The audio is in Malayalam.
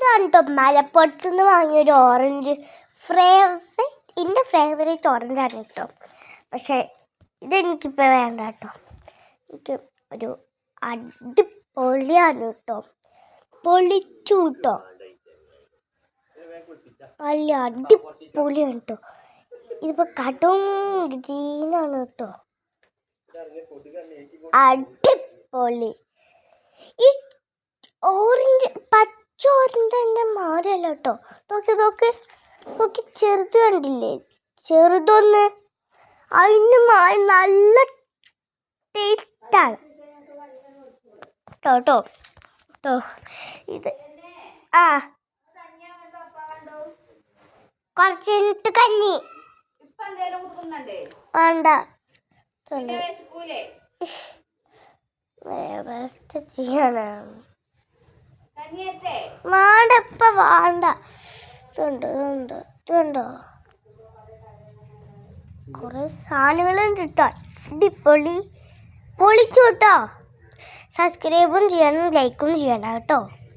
ഇതാണ് കേട്ടോ മലപ്പുറത്ത് നിന്ന് വാങ്ങിയൊരു ഓറഞ്ച്. എൻ്റെ ഫേവറേറ്റ് ഓറഞ്ചാണ് കേട്ടോ. പക്ഷേ ഇതെനിക്കിപ്പോൾ വേണ്ട കേട്ടോ. എനിക്ക് ഒരു അടിപൊളിയാണ് കേട്ടോ. പൊളിച്ചു കേട്ടോ. നല്ല അടിപൊളിയാണ് കേട്ടോ. ഇതിപ്പോൾ കടും ഗ്രീനാണ് കേട്ടോ. അടിപൊളി. ഈ ഓറഞ്ച് പച്ച ഓറഞ്ചിൻ്റെ മാറിയല്ല കേട്ടോ. നോക്കി ചെറുത് കണ്ടില്ലേ? ചെറുതൊന്ന് അതിന് നല്ല ടേസ്റ്റാണ് കേട്ടോ. ഇത് കുറച്ച് കഴിഞ്ഞിട്ട് കഞ്ഞി വേണ്ട വ്യവസ്ഥ ചെയ്യണം. വേണ്ട ഇപ്പം വേണ്ട. ഇതുണ്ടോ കുറേ സാധനങ്ങളുണ്ട് കേട്ടോ. അടിപൊളി പൊളിച്ചു കേട്ടോ. സബ്സ്ക്രൈബും ചെയ്യണം, ലൈക്കും ചെയ്യണം കേട്ടോ.